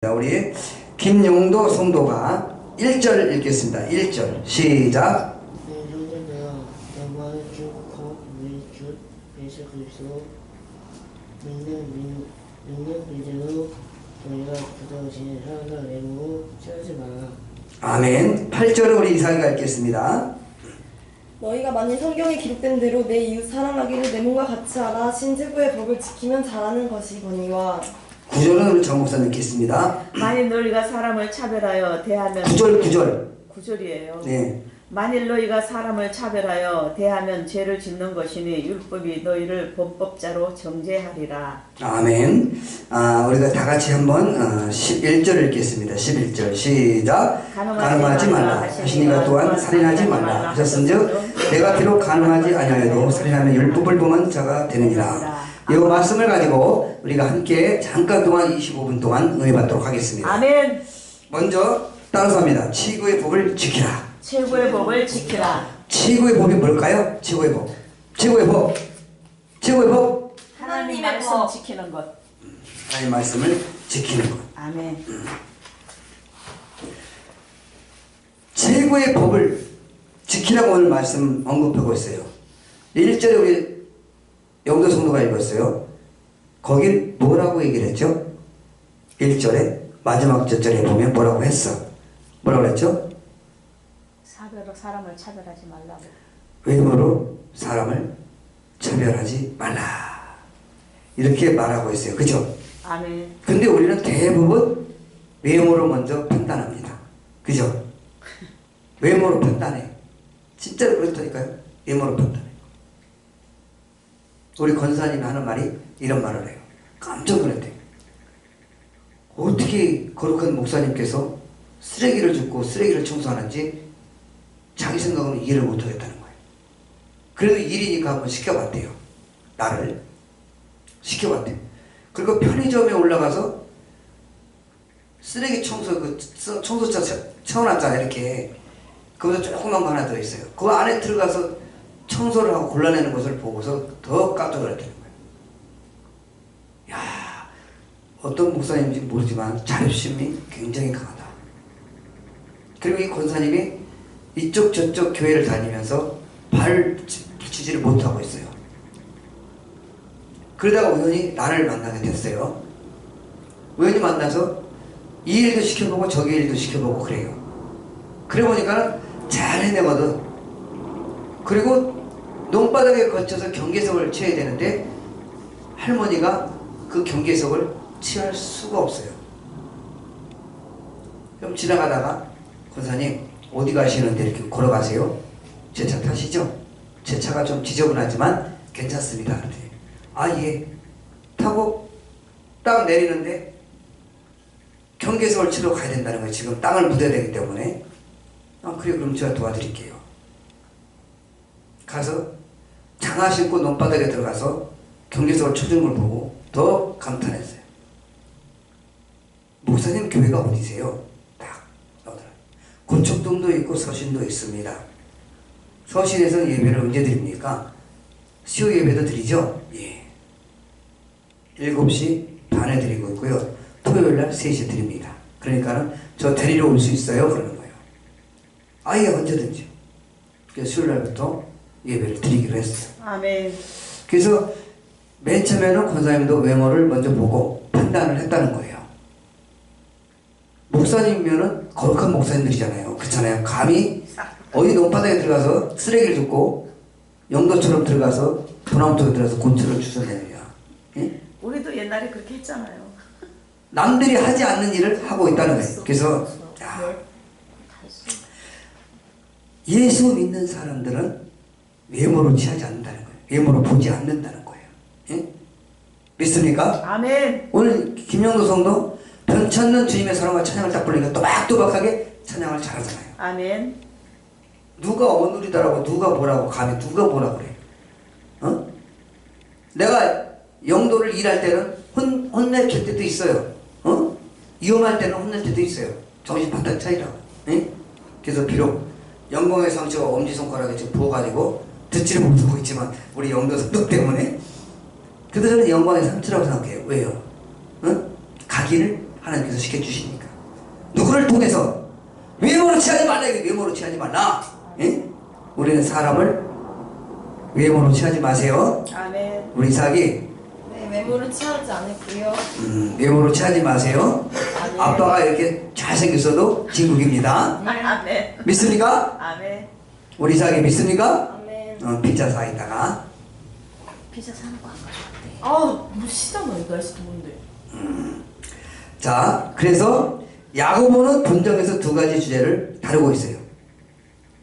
우리 김용도 성도가 1절 읽겠습니다. 1절 시작. 내 형제들아, 너만의 주 곧 우리 주 예수 그리스도 믿는 믿음으로 너희가 부정하신 사랑과 외모로 취하지 마라. 아멘. 8절을 우리 이삭이가 읽겠습니다. 너희가 만일 성경에 기록된 대로 내 이웃 사랑하기를 내 몸과 같이 하라. 신제부의 법을 지키면 잘하는 것이거니와. 9절은 우리 정 목사님 읽겠습니다. 만일 너희가 사람을 차별하여 대하면 9절 9절이에요. 네. 만일 너희가 사람을 차별하여 대하면 죄를 짓는 것이니 율법이 너희를 범법자로 정죄하리라. 아멘. 우리가 다 같이 한번 11절 읽겠습니다. 11절 시작. 간음하지 말라 하시니가 또한 살인하지 말라 하셨은즉 내가 비록 간음하지 아니하여도 살인하면 율법을 범한 자가 되느니라. 이 말씀을 가지고 우리가 함께 잠깐 동안 25분 동안 은혜 받도록 하겠습니다. 아멘. 먼저 따라서 합니다. 최고의 법을 지키라. 최고의 법을 지키라. 최고의 법이 뭘까요? 최고의 법. 최고의 법. 최고의 법. 하나님 말씀 지키는 것. 하나님 말씀을 지키는 것. 아멘. 최고의 법을 지키라고 오늘 말씀 언급하고 있어요. 1절에 우리 영도 성도가 읽었어요. 거길 뭐라고 얘기를 했죠? 1절에 마지막 절에 보면 뭐라고 했어? 뭐라고 했죠? 사람을 차별하지 말라고. 외모로 사람을 차별하지 말라. 이렇게 말하고 있어요. 그죠? 아멘. 근데 우리는 대부분 외모로 먼저 판단합니다. 그죠? 외모로 판단해. 진짜로 그렇다니까요. 외모로 판단해. 우리 권사님이 하는 말이 이런 말을 해요. 깜짝 놀랐대요. 어떻게 거룩한 목사님께서 쓰레기를 줍고 쓰레기를 청소하는지 자기 생각으로 이해를 못하겠다는 거예요. 그래도 일이니까 한번 시켜봤대요. 나를 시켜봤대요. 그리고 편의점에 올라가서 쓰레기 청소 청소차 채워놨잖아요. 이렇게 거기서 조그만 거 하나 들어있어요. 그 안에 들어가서 청소를 하고 골라내는 것을 보고서 더 깜짝 놀랐다는 거예요. 야, 어떤 목사님인지 모르지만 자립심이 굉장히 강하다. 그리고 이 권사님이 이쪽 저쪽 교회를 다니면서 발 붙이지를 못하고 있어요. 그러다가 우연히 나를 만나게 됐어요. 우연히 만나서 이 일도 시켜보고 저기 일도 시켜보고 그래요. 그래 보니까 잘 해내거든. 그리고 논바닥에 거쳐서 경계석을 쳐야 되는데 할머니가 그 경계석을 취할 수가 없어요. 그럼 지나가다가 권사님 어디 가시는데 이렇게 걸어가세요? 제 차 타시죠? 제 차가 좀 지저분하지만 괜찮습니다. 그랬더니 아 예. 타고 딱 내리는데 경계석을 치러 가야 된다는 거예요. 지금 땅을 묻어야 되기 때문에. 아 그래 그럼 제가 도와드릴게요. 가서 장화 신고 논바닥에 들어가서 경계석을 쳐준 걸 보고 더 감탄했어요. 목사님 교회가 어디세요? 딱 나오더라고요. 고척동도 있고 서신도 있습니다. 서신에서 예배를 언제 드립니까? 수요 예배도 드리죠? 예. 7시 반에 드리고 있고요. 토요일날 3시에 드립니다. 그러니까 저 데리러 올 수 있어요? 그러는 거예요. 아예 언제든지. 그래서 수요일날부터 예배를 드리기로 했어요. 아멘. 그래서 맨 처음에는 권사님도 외모를 먼저 보고 판단을 했다는 거예요. 목사님이면은 거룩한 목사님들이잖아요. 그렇잖아요. 감히 어디 논바닥에 들어가서 쓰레기를 줍고 영도처럼 들어가서 도남쪽에 들어가서 곤충을 주워내느냐. 예? 우리도 옛날에 그렇게 했잖아요. 남들이 하지 않는 일을 하고 있다는 거예요. 그래서 예수 믿는 사람들은 외모로 취하지 않는다는 거예요. 외모로 보지 않는다는 거예요. 예? 믿습니까? 아멘. 오늘 김영도 성도 변찮는 주님의 사랑과 찬양을 딱 부르니까 또박또박하게 찬양을 잘하잖아요. 아멘. 누가 어눌이다라고 누가 뭐라고 감히 누가 뭐라고 그래. 어? 내가 영도를 일할 때는 혼낼 때도 있어요. 어? 위험할 때는 혼낼 때도 있어요. 정신 바짝 차리라고. 예? 그래서 비록 영광의 상처가 엄지손가락에 지금 부어가지고 듣지를 못하고 있지만 우리 영도 성도 때문에 그래도 저는 영광의 상처라고 생각해요. 왜요? 어? 가기를 하나님께서 시켜주십니까? 누구를 통해서? 외모로 취하지 말라. 이게 외모로 취하지 말라. 예? 우리는 사람을 외모로 취하지 마세요. 아멘. 우리 이삭이 네, 외모를 취하지 않을게요. 외모로 취하지 마세요. 아빠가 이렇게 잘생겼어도 진국입니다. 아멘. 믿습니까? 아멘. 우리 이삭이 믿습니까? 아멘. 피자 사이다가 피자 사는 거 안 가져왔대. 아, 뭐 시잖아. 이 날씨 더운데. 자, 그래서 야고보는 본정에서 두 가지 주제를 다루고 있어요.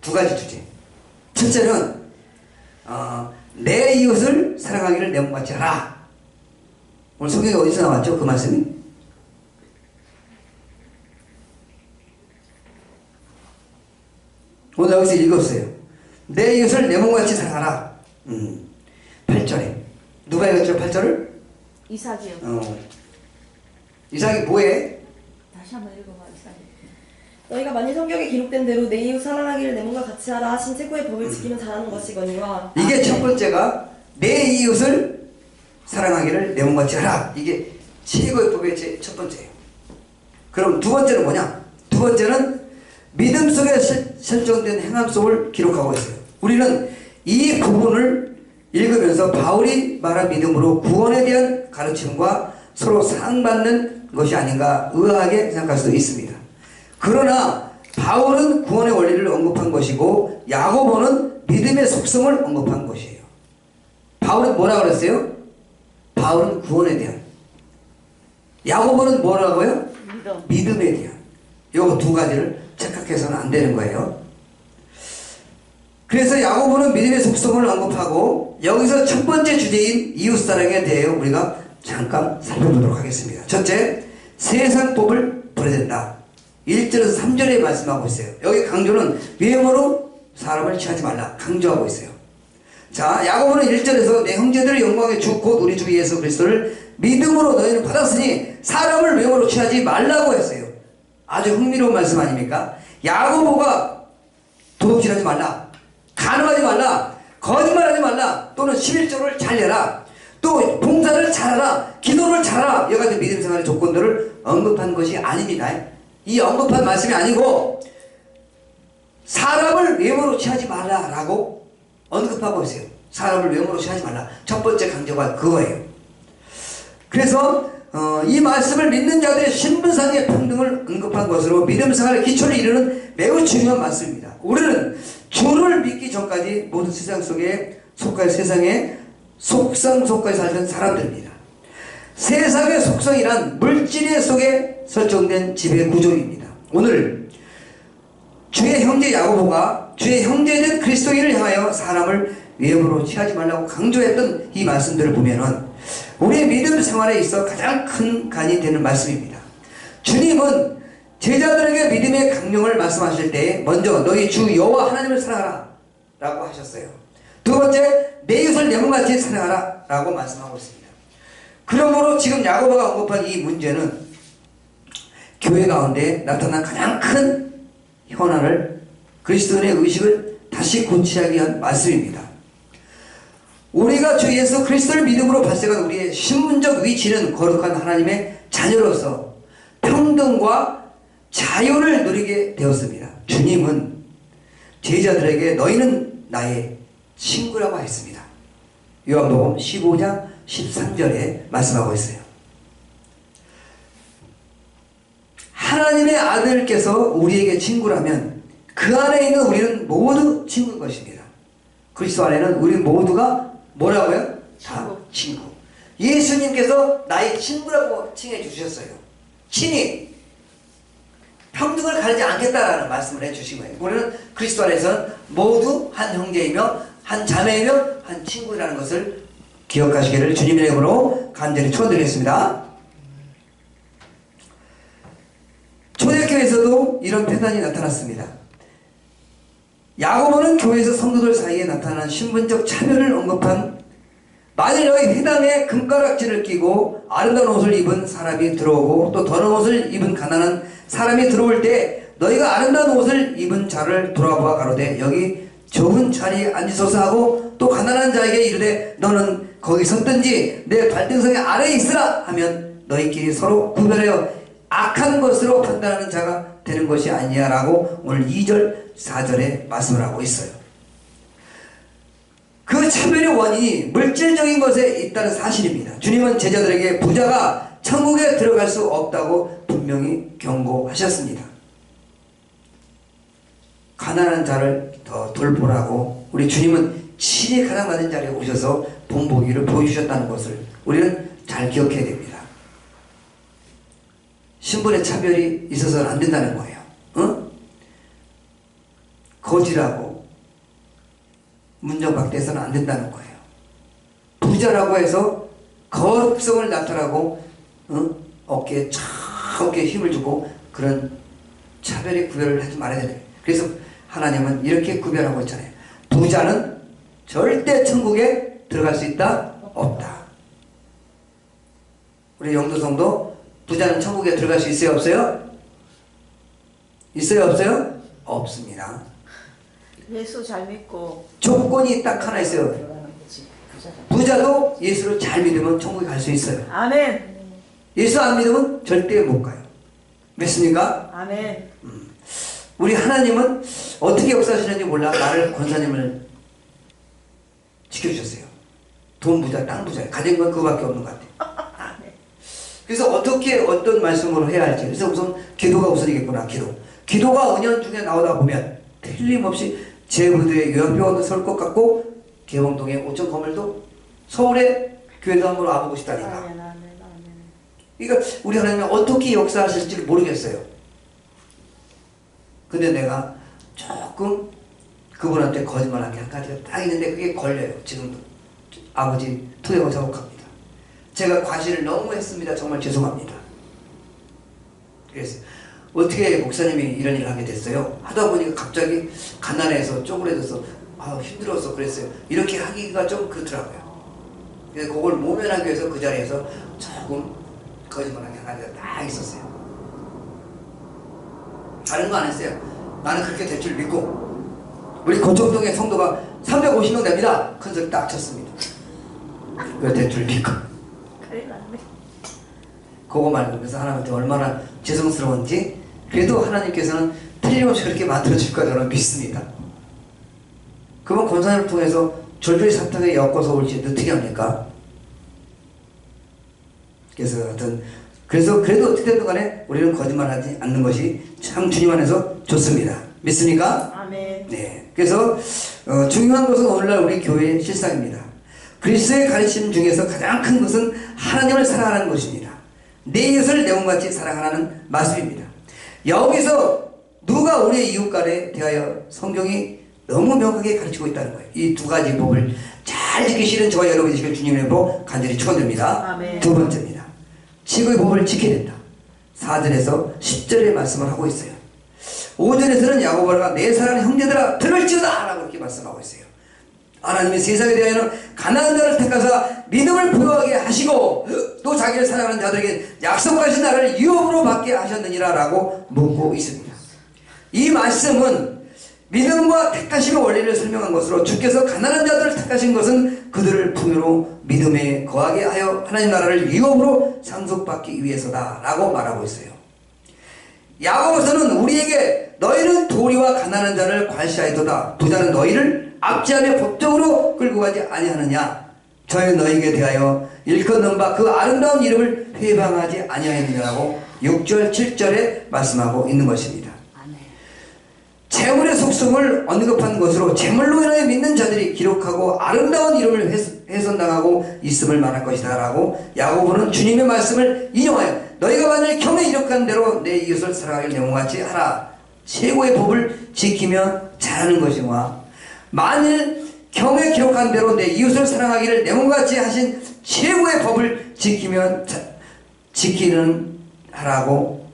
두 가지 주제. 첫째는 내 이웃을 사랑하기를 내 몸같이 하라. 오늘 성경에 어디서 나왔죠? 그 말씀이? 오늘 여기서 읽었어요. 내 이웃을 내 몸같이 사랑하라. 8절에 누가 읽었죠? 8절을? 이삭이요. 이삭이 뭐해? 다시 한번 읽어봐, 이삭이. 너희가 만일 성경에 기록된 대로 내 이웃 사랑하기를 내 몸과 같이 하라 하신 최고의 법을 지키면 잘하는 것이거니와. 이게 첫 번째가 내 이웃을 사랑하기를 내 몸같이 하라. 이게 최고의 법의 첫 번째예요. 그럼 두 번째는 뭐냐? 두 번째는 믿음 속에 설정된 행함 속을 기록하고 있어요. 우리는 이 부분을 읽으면서 바울이 말한 믿음으로 구원에 대한 가르침과 서로 사랑받는 것이 아닌가 의아하게 생각할 수도 있습니다. 그러나 바울은 구원의 원리를 언급한 것이고 야고보는 믿음의 속성을 언급한 것이에요. 바울은 뭐라고 그랬어요? 바울은 구원에 대한, 야고보는 뭐라고요? 믿음에 대한. 요거 두 가지를 착각해서는 안 되는 거예요. 그래서 야고보는 믿음의 속성을 언급하고 여기서 첫 번째 주제인 이웃사랑에 대해 우리가 잠깐 살펴보도록 하겠습니다. 첫째, 세상법을 버려야 된다. 1절에서 3절에 말씀하고 있어요. 여기 강조는 외모로 사람을 취하지 말라 강조하고 있어요. 자, 야고보는 1절에서 내 형제들의 영광의 주 곧 우리 주 예수 그리스도를 믿음으로 너희는 받았으니 사람을 외모로 취하지 말라고 했어요. 아주 흥미로운 말씀 아닙니까? 야고보가 도둑질하지 말라, 간음하지 말라, 거짓말하지 말라, 또는 11조를 잘 내라, 또 봉사를 잘하라, 기도를 잘하라, 여러 가지 믿음 생활의 조건들을 언급한 것이 아닙니다. 이 언급한 말씀이 아니고 사람을 외모로 취하지 말라라고 언급하고 있어요. 사람을 외모로 취하지 말라. 첫 번째 강조가 그거예요. 그래서 이 말씀을 믿는 자들의 신분상의 평등을 언급한 것으로 믿음 생활의 기초를 이루는 매우 중요한 말씀입니다. 우리는 주를 믿기 전까지 모든 세상 속에 속하여 세상의 속성 속까지 살던 사람들입니다. 세상의 속성이란 물질 속에 설정된 지배 구조입니다. 오늘 주의 형제 야고보가 주의 형제된 그리스도인을 향하여 사람을 외모로 취하지 말라고 강조했던 이 말씀들을 보면은 우리의 믿음 생활에 있어 가장 큰 간이 되는 말씀입니다. 주님은 제자들에게 믿음의 강령을 말씀하실 때 먼저 너희 주 여호와 하나님을 사랑하라 라고 하셨어요. 두 번째, 내 이웃을 내 몸같이 사랑하라 라고 말씀하고 있습니다. 그러므로 지금 야고보가 언급한 이 문제는 교회 가운데 나타난 가장 큰 현안을, 그리스도인의 의식을 다시 고치하기 위한 말씀입니다. 우리가 주 예수 그리스도를 믿음으로 발생한 우리의 신분적 위치는 거룩한 하나님의 자녀로서 평등과 자유를 누리게 되었습니다. 주님은 제자들에게 너희는 나의 친구라고 했습니다. 요한복음 15장 13절에 말씀하고 있어요. 하나님의 아들께서 우리에게 친구라면 그 안에 있는 우리는 모두 친구인 것입니다. 그리스도 안에는 우리 모두가 뭐라고요? 다 친구. 예수님께서 나의 친구라고 칭해 주셨어요. 친히 평등을 가리지 않겠다라는 말씀을 해주신 거예요. 우리는 그리스도 안에서는 모두 한 형제이며 한 자매이며 한 친구라는 것을 기억하시기를 주님의 이름으로 간절히 축원드리겠습니다. 초대교회에서도 이런 패단이 나타났습니다. 야고보는 교회에서 성도들 사이에 나타난 신분적 차별을 언급한, 만일 너희 회당에 금가락지를 끼고 아름다운 옷을 입은 사람이 들어오고 또 더러운 옷을 입은 가난한 사람이 들어올 때 너희가 아름다운 옷을 입은 자를 돌아보아 가로되 여기 좁은 자리에 앉으소서 하고 또 가난한 자에게 이르되 너는 거기 섰든지 내 발등성의 아래에 있으라 하면 너희끼리 서로 구별하여 악한 것으로 판단하는 자가 되는 것이 아니냐라고 오늘 2절 4절에 말씀을 하고 있어요. 그 차별의 원인이 물질적인 것에 있다는 사실입니다. 주님은 제자들에게 부자가 천국에 들어갈 수 없다고 분명히 경고하셨습니다. 가난한 자를 더 돌보라고 우리 주님은 친히 가장 낮은 자리에 오셔서 본보기를 보여주셨다는 것을 우리는 잘 기억해야 됩니다. 신분의 차별이 있어서는 안 된다는 거예요. 응? 거지라고 문정박대해서는 안 된다는 거예요. 부자라고 해서 거룩성을 나타나고 어깨에 어깨에 힘을 주고 그런 차별의 구별을 하지 말아야 돼요. 그래서 하나님은 이렇게 구별하고 있잖아요. 부자는 절대 천국에 들어갈 수 있다? 없다. 우리 영도성도 부자는 천국에 들어갈 수 있어요? 없어요? 있어요? 없어요? 없습니다. 예수 잘 믿고 조건이 딱 하나 있어요. 부자도 예수를 잘 믿으면 천국에 갈 수 있어요. 아멘. 예수 안 믿으면 절대 못 가요. 믿습니까? 아멘. 우리 하나님은 어떻게 역사하시는지 몰라 나를 권사님을 지켜주셨어요. 돈 부자, 땅 부자, 가진 건 그거밖에 없는 것 같아요. 그래서 어떻게 어떤 말씀으로 해야 할지. 그래서 우선 기도가 우선이겠구나. 기도가 은연 중에 나오다 보면 틀림없이 제부도에 요양병원도 설 것 같고 개봉동에 5천 건물도 서울에 교회도 한번 와보고 싶다니까. 아멘. 아멘. 아멘. 그러니까 우리 하나님은 어떻게 역사하실지 모르겠어요. 근데 내가 조금 그분한테 거짓말한 게 한 가지가 딱 있는데 그게 걸려요. 지금도 아버지 투영을 작업합니다. 제가 과실을 너무 했습니다. 정말 죄송합니다. 그래서 어떻게 목사님이 이런 일을 하게 됐어요? 하다 보니까 갑자기 가난해서 쪼그려져서 힘들어서 그랬어요. 이렇게 하기가 좀 그렇더라고요. 그래서 그걸 모면하기 위해서 그 자리에서 조금 거짓말한 게 한 가지가 딱 있었어요. 다른 거 안 했어요. 나는 그렇게 될 줄 믿고 우리 고척동의 성도가 350명 됩니다. 큰 소리 딱 쳤습니다. 그거 될 줄 믿고 그거 말하면서 하나님한테 얼마나 죄송스러운지 그래도 하나님께서는 틀림없이 그렇게 만들어줄 거라 저는 믿습니다. 그러면 권사님을 통해서 절벽의 사탕에 엮어서 올지 어떻게 합니까? 그래서 하여튼 그래도 어떻게 되든 간에 우리는 거짓말하지 않는 것이 참 주님 안에서 좋습니다. 믿습니까? 아멘. 네. 그래서 중요한 것은 오늘날 우리 교회의 실상입니다. 그리스도의 가르침 중에서 가장 큰 것은 하나님을 사랑하는 것입니다. 내 이웃을 내 몸같이 사랑하라는 말씀입니다. 여기서 누가 우리의 이웃간에 대하여 성경이 너무 명확하게 가르치고 있다는 거예요. 이 두 가지 법을 잘 지키시는 저와 여러분이 지킬 주님의 이름으로 간절히 축원드립니다. 아멘. 두 번째입니다. 지구의 법을 지켜야 된다. 4절에서 10절의 말씀을 하고 있어요. 5절에서는 야고보가 내 사랑하는 형제들아 들을지어다 라고 이렇게 말씀하고 있어요. 하나님이 세상에 대하여는 가난한 자를 택하사 믿음을 부여하게 하시고 또 자기를 사랑하는 자들에게 약속하신 나라를 유업으로 받게 하셨느니라 라고 묻고 있습니다. 이 말씀은 믿음과 택하심의 원리를 설명한 것으로 주께서 가난한 자들을 택하신 것은 그들을 풍요로 믿음에 거하게 하여 하나님 나라를 유업으로 상속받기 위해서다 라고 말하고 있어요. 야고보서는 우리에게 너희는 도리와 가난한 자를 괄시하였도다. 부자는 너희를 압제하며 법적으로 끌고 가지 아니하느냐. 저희 너희에게 대하여 일컫는 바 그 아름다운 이름을 회방하지 아니하였느냐라고 6절 7절에 말씀하고 있는 것입니다. 재물의 속성을 언급한 것으로 재물로 인하여 믿는 자들이 기록하고 아름다운 이름을 훼손당하고 있음을 말할 것이다 라고 야고보는 주님의 말씀을 인용하여 너희가 만일 경에 이력한 대로 내 이웃을 사랑하길 내 몸같이 하라. 최고의 법을 지키며 잘하는 것이와 만일 경에 기록한 대로 내 이웃을 사랑하기를 내 몸같이 하신 최고의 법을 지키는 하라고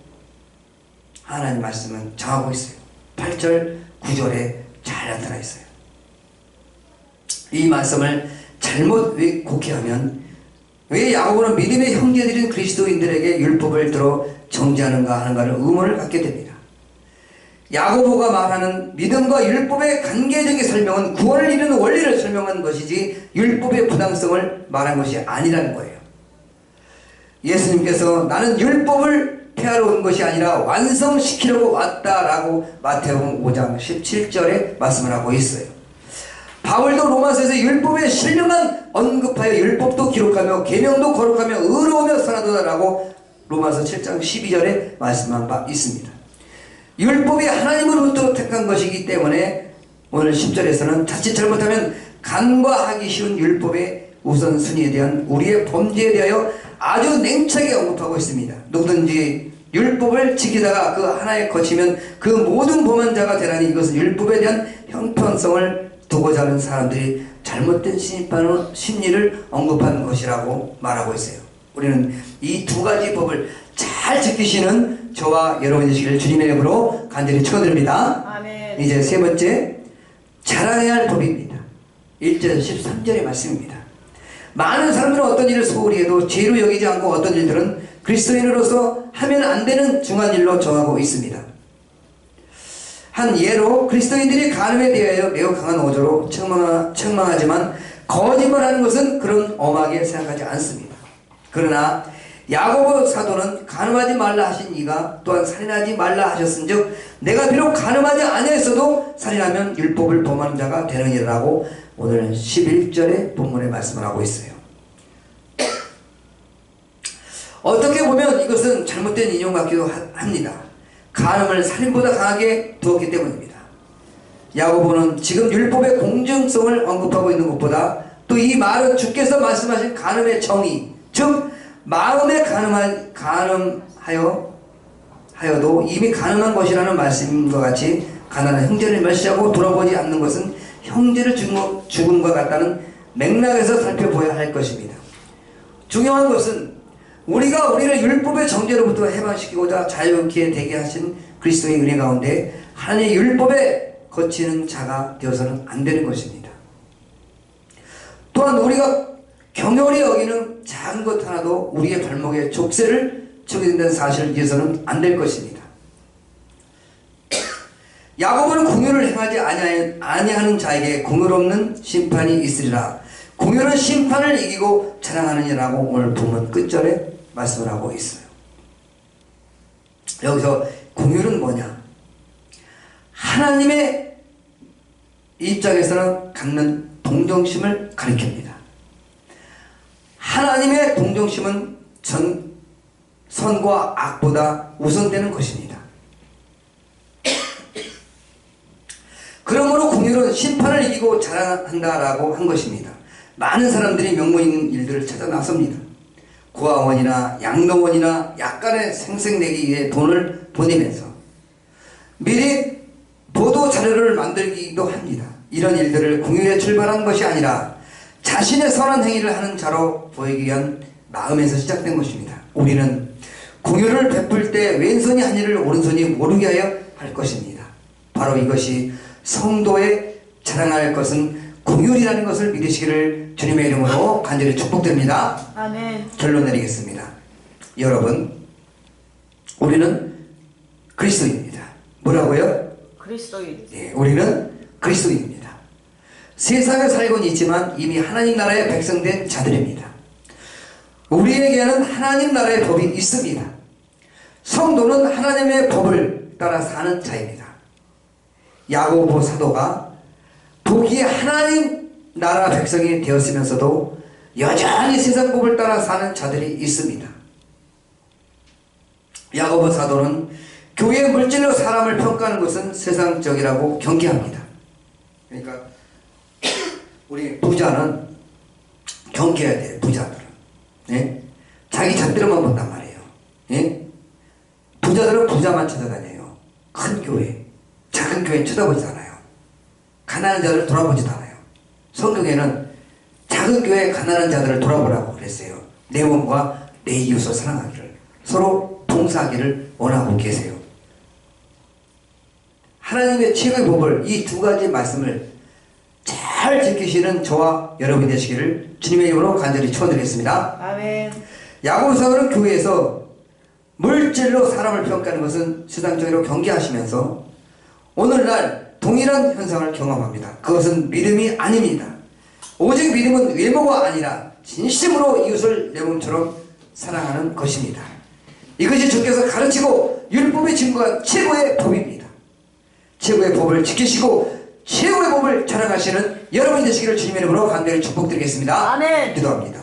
하나님 말씀은 정하고 있어요. 8절 9절에 잘 나타나 있어요. 이 말씀을 잘못 곡해하면 왜 야고보는 믿음의 형제들인 그리스도인들에게 율법을 들어 정죄하는가 하는가를 의문을 갖게 됩니다. 야고보가 말하는 믿음과 율법의 관계적인 설명은 구원을 이루는 원리를 설명한 것이지 율법의 부당성을 말한 것이 아니라는 거예요. 예수님께서 나는 율법을 폐하러 온 것이 아니라 완성시키려고 왔다라고 마태복음 5장 17절에 말씀을 하고 있어요. 바울도 로마서에서 율법의 신령만 언급하여 율법도 기록하며 계명도 거룩하며 의로우며 선하도다라고 로마서 7장 12절에 말씀한 바 있습니다. 율법이 하나님으로부터 택한 것이기 때문에 오늘 10절에서는 자칫 잘못하면 간과하기 쉬운 율법의 우선순위에 대한 우리의 범죄에 대하여 아주 냉철하게 언급하고 있습니다. 누구든지 율법을 지키다가 그 하나에 거치면 그 모든 범한 자가 되라니 이것은 율법에 대한 형평성을 두고자 하는 사람들이 잘못된 심리를 언급한 것이라고 말하고 있어요. 우리는 이 두 가지 법을 잘 지키시는 저와 여러분이 되시기를 주님의 이름으로 간절히 축원드립니다. 아멘. 이제 세 번째, 자라야 할 법입니다. 1절 13절의 말씀입니다. 많은 사람들은 어떤 일을 소홀히 해도 죄로 여기지 않고 어떤 일들은 그리스도인으로서 하면 안 되는 중한 일로 정하고 있습니다. 한 예로 그리스도인들이 간음에 대하여 매우 강한 어조로 책망하지만 거짓말하는 것은 그런 엄하게 생각하지 않습니다. 그러나 야고보 사도는 간음하지 말라 하신 이가 또한 살인하지 말라 하셨은즉 내가 비록 간음하지 아니했어도 살인하면 율법을 범하는 자가 되느니라고 오늘 11절의 본문에 말씀을 하고 있어요. 어떻게 보면 이것은 잘못된 인용 같기도 합니다. 간음을 살인보다 강하게 두었기 때문입니다. 야고보는 지금 율법의 공정성을 언급하고 있는 것보다 또 이 말은 주께서 말씀하신 간음의 정의, 즉 마음에 가늠하여도 이미 가늠한 것이라는 말씀과 같이 가난한 형제를 멸시하고 돌아보지 않는 것은 형제를 죽음과 같다는 맥락에서 살펴보아야 할 것입니다. 중요한 것은 우리가 우리를 율법의 정죄로부터 해방시키고자 자유롭게 되게 하신 그리스도의 은혜 가운데 하나님의 율법에 거치는 자가 되어서는 안 되는 것입니다. 또한 우리가 경홀히 여기는 작은 것 하나도 우리의 발목에 족쇄를 치게 된다는 사실을 위해서는 안 될 것입니다. 야고보는 공의를 행하지 아니하는 자에게 공의롭는 심판이 있으리라. 공의는 심판을 이기고 자랑하느니라고 오늘 본문 끝절에 말씀을 하고 있어요. 여기서 공의는 뭐냐? 하나님의 입장에서는 갖는 동정심을 가리킵니다. 하나님의 동정심은 선과 악보다 우선되는 것입니다. 그러므로 공의는 심판을 이기고 자랑한다라고 한 것입니다. 많은 사람들이 명분 있는 일들을 찾아 나섭니다. 고아원이나 양로원이나 약간의 생색내기 위해 돈을 보내면서 미리 보도 자료를 만들기도 합니다. 이런 일들을 공의에 출발한 것이 아니라 자신의 선한 행위를 하는 자로 보이기 위한 마음에서 시작된 것입니다. 우리는 공의를 베풀 때 왼손이 한 일을 오른손이 모르게 하여 할 것입니다. 바로 이것이 성도의 자랑할 것은 공의라는 것을 믿으시기를 주님의 이름으로 간절히 축복드립니다. 아멘. 결론 내리겠습니다. 여러분, 우리는 그리스도인입니다. 뭐라고요? 그리스도인. 예, 우리는 그리스도인입니다. 세상에 살고는 있지만 이미 하나님 나라의 백성된 자들입니다. 우리에게는 하나님 나라의 법이 있습니다. 성도는 하나님의 법을 따라 사는 자입니다. 야고보 사도가 보기에 하나님 나라 백성이 되었으면서도 여전히 세상 법을 따라 사는 자들이 있습니다. 야고보 사도는 교회의 물질로 사람을 평가하는 것은 세상적이라고 경계합니다. 그러니까 우리 부자는 경계해야 돼요. 부자들은. 예? 자기 잣대로만 본단 말이에요. 예? 부자들은 부자만 찾아다녀요. 큰 교회, 작은 교회 쳐다보지 않아요. 가난한 자들을 돌아보지도 않아요. 성경에는 작은 교회 가난한 자들을 돌아보라고 그랬어요. 내 몸과 내 이웃을 사랑하기를, 서로 봉사하기를 원하고 계세요. 하나님의 최고의 법을, 이 두 가지 말씀을 잘 지키시는 저와 여러분이 되시기를 주님의 이름으로 간절히 축원드리겠습니다. 아멘. 야고보서는 교회에서 물질로 사람을 평가하는 것은 세상적으로 경계하시면서 오늘날 동일한 현상을 경험합니다. 그것은 믿음이 아닙니다. 오직 믿음은 외모가 아니라 진심으로 이웃을 내 몸처럼 사랑하는 것입니다. 이것이 주께서 가르치고 율법에 증거한 최고의 법입니다. 최고의 법을 지키시고 최고의 법을 자랑하시는 여러분이 되시기를 주님의 이름으로 간절히 축복드리겠습니다. 아멘. 기도합니다.